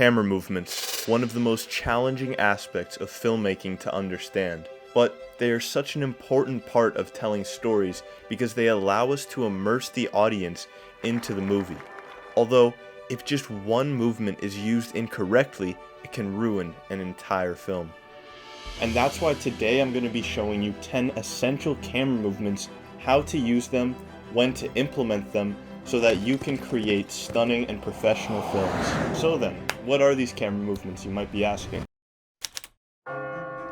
Camera movements, one of the most challenging aspects of filmmaking to understand. But they are such an important part of telling stories because they allow us to immerse the audience into the movie. Although, if just one movement is used incorrectly, it can ruin an entire film. And that's why today I'm going to be showing you 10 essential camera movements, how to use them, when to implement them, so that you can create stunning and professional films. So then, what are these camera movements, you might be asking?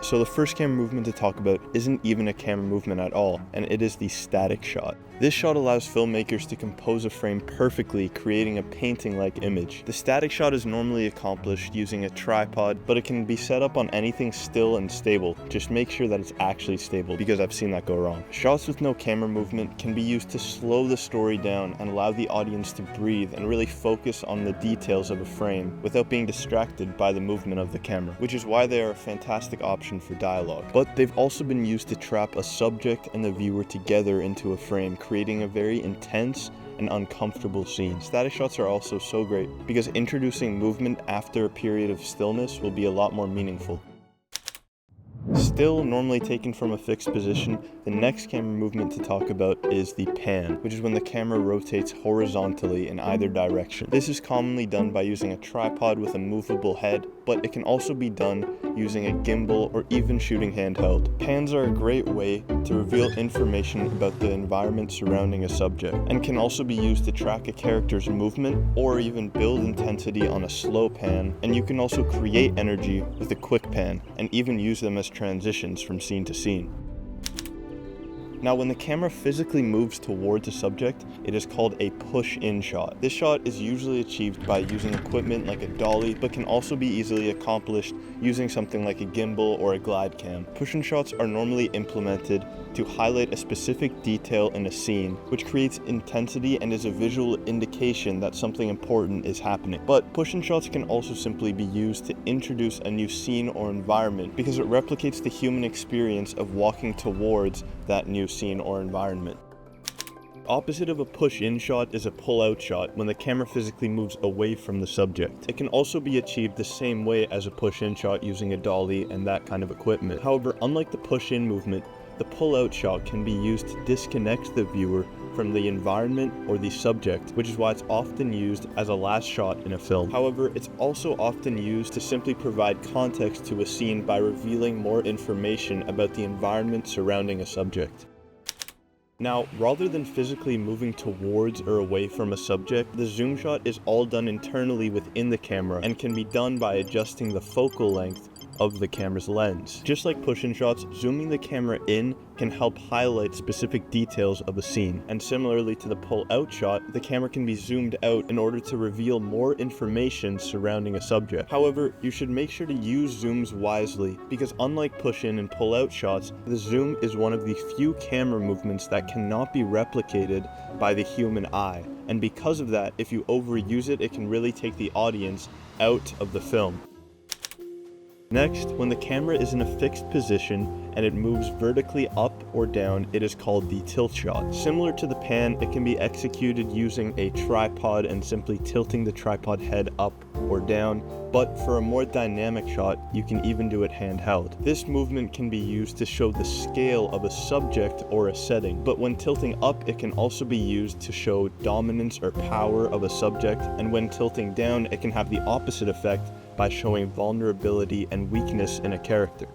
So the first camera movement to talk about isn't even a camera movement at all, and it is the static shot. This shot allows filmmakers to compose a frame perfectly, creating a painting-like image. The static shot is normally accomplished using a tripod, but it can be set up on anything still and stable. Just make sure that it's actually stable, because I've seen that go wrong. Shots with no camera movement can be used to slow the story down and allow the audience to breathe and really focus on the details of a frame without being distracted by the movement of the camera, which is why they are a fantastic option for dialogue. But they've also been used to trap a subject and the viewer together into a frame, creating a very intense and uncomfortable scene. Static shots are also so great because introducing movement after a period of stillness will be a lot more meaningful. Still normally taken from a fixed position, the next camera movement to talk about is the pan, which is when the camera rotates horizontally in either direction. This is commonly done by using a tripod with a movable head, but it can also be done using a gimbal or even shooting handheld. Pans are a great way to reveal information about the environment surrounding a subject, and can also be used to track a character's movement or even build intensity on a slow pan, and you can also create energy with a quick pan, and even use them as transitions from scene to scene. Now, when the camera physically moves towards a subject, it is called a push-in shot. This shot is usually achieved by using equipment like a dolly, but can also be easily accomplished using something like a gimbal or a glide cam. Push-in shots are normally implemented to highlight a specific detail in a scene, which creates intensity and is a visual indication that something important is happening. But push-in shots can also simply be used to introduce a new scene or environment because it replicates the human experience of walking towards that new scene or environment. Opposite of a push-in shot is a pull-out shot when the camera physically moves away from the subject. It can also be achieved the same way as a push-in shot using a dolly and that kind of equipment. However, unlike the push-in movement, the pull-out shot can be used to disconnect the viewer from the environment or the subject, which is why it's often used as a last shot in a film. However, it's also often used to simply provide context to a scene by revealing more information about the environment surrounding a subject. Now, rather than physically moving towards or away from a subject, the zoom shot is all done internally within the camera and can be done by adjusting the focal length of the camera's lens. Just like push-in shots, zooming the camera in can help highlight specific details of a scene. And similarly to the pull-out shot, the camera can be zoomed out in order to reveal more information surrounding a subject. However, you should make sure to use zooms wisely because unlike push-in and pull-out shots, the zoom is one of the few camera movements that cannot be replicated by the human eye. And because of that, if you overuse it, it can really take the audience out of the film. Next, when the camera is in a fixed position and it moves vertically up or down, it is called the tilt shot. Similar to the pan, it can be executed using a tripod and simply tilting the tripod head up or down, but for a more dynamic shot, you can even do it handheld. This movement can be used to show the scale of a subject or a setting, but when tilting up, it can also be used to show dominance or power of a subject, and when tilting down, it can have the opposite effect by showing vulnerability and weakness in a character.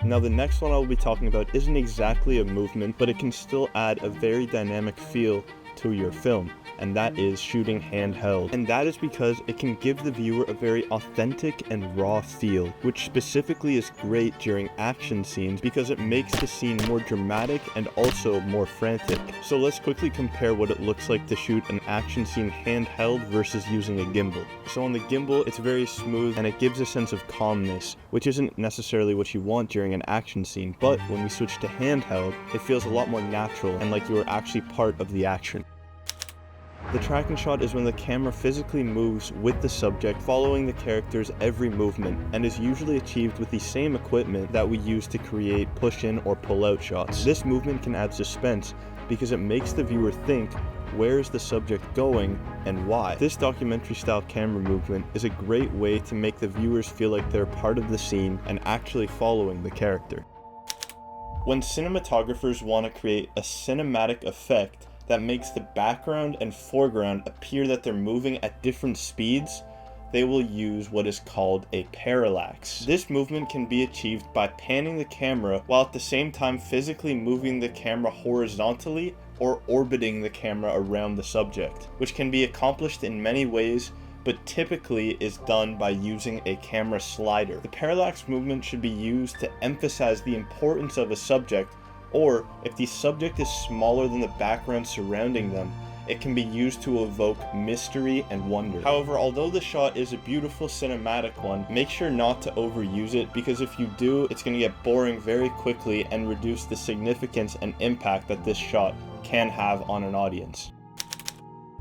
Now, the next one I'll be talking about isn't exactly a movement, but it can still add a very dynamic feel to your film, and that is shooting handheld. And that is because it can give the viewer a very authentic and raw feel, which specifically is great during action scenes because it makes the scene more dramatic and also more frantic. So let's quickly compare what it looks like to shoot an action scene handheld versus using a gimbal. So on the gimbal, it's very smooth and it gives a sense of calmness, which isn't necessarily what you want during an action scene, but when we switch to handheld, it feels a lot more natural and like you are actually part of the action. The tracking shot is when the camera physically moves with the subject, following the character's every movement, and is usually achieved with the same equipment that we use to create push-in or pull-out shots. This movement can add suspense because it makes the viewer think, where is the subject going and why. This documentary style camera movement is a great way to make the viewers feel like they're part of the scene and actually following the character. When cinematographers want to create a cinematic effect that makes the background and foreground appear that they're moving at different speeds, they will use what is called a parallax. This movement can be achieved by panning the camera while at the same time physically moving the camera horizontally or orbiting the camera around the subject, which can be accomplished in many ways, but typically is done by using a camera slider. The parallax movement should be used to emphasize the importance of a subject, or if the subject is smaller than the background surrounding them, it can be used to evoke mystery and wonder. However, although the shot is a beautiful cinematic one, make sure not to overuse it, because if you do, it's going to get boring very quickly and reduce the significance and impact that this shot can have on an audience.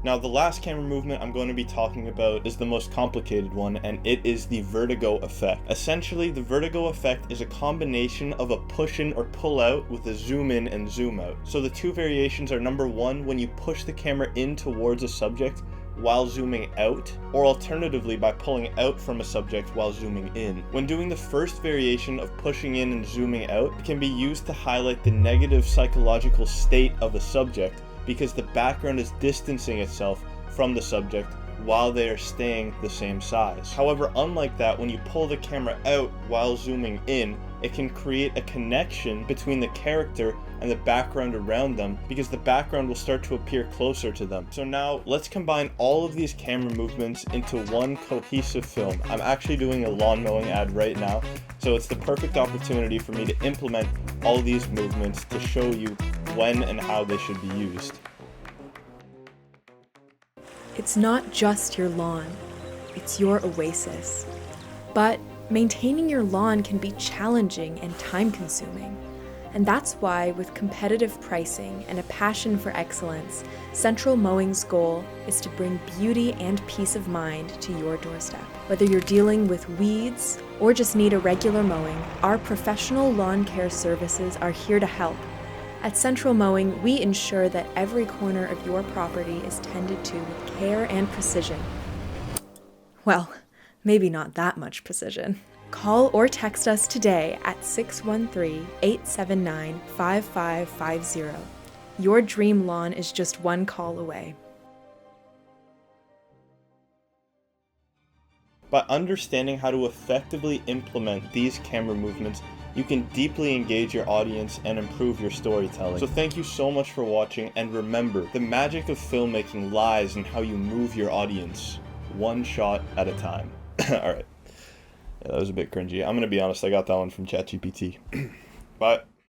Now, the last camera movement I'm going to be talking about is the most complicated one, and it is the vertigo effect. Essentially, the vertigo effect is a combination of a push in or pull out with a zoom in and zoom out. So the two variations are, number one, when you push the camera in towards a subject while zooming out, or alternatively by pulling out from a subject while zooming in. When doing the first variation of pushing in and zooming out, it can be used to highlight the negative psychological state of a subject, because the background is distancing itself from the subject while they are staying the same size. However, unlike that, when you pull the camera out while zooming in, it can create a connection between the character and the background around them, because the background will start to appear closer to them. So now let's combine all of these camera movements into one cohesive film. I'm actually doing a lawn mowing ad right now, so it's the perfect opportunity for me to implement all these movements to show you when and how they should be used. It's not just your lawn, it's your oasis. But maintaining your lawn can be challenging and time-consuming. And that's why, with competitive pricing and a passion for excellence, Central Mowing's goal is to bring beauty and peace of mind to your doorstep. Whether you're dealing with weeds or just need a regular mowing, our professional lawn care services are here to help. At Central Mowing, we ensure that every corner of your property is tended to with care and precision. Well, maybe not that much precision. Call or text us today at 613-879-5550. Your dream lawn is just one call away. By understanding how to effectively implement these camera movements, you can deeply engage your audience and improve your storytelling. So thank you so much for watching, and remember, the magic of filmmaking lies in how you move your audience, one shot at a time. Alright. Yeah, that was a bit cringy. I'm gonna be honest, I got that one from ChatGPT. Bye.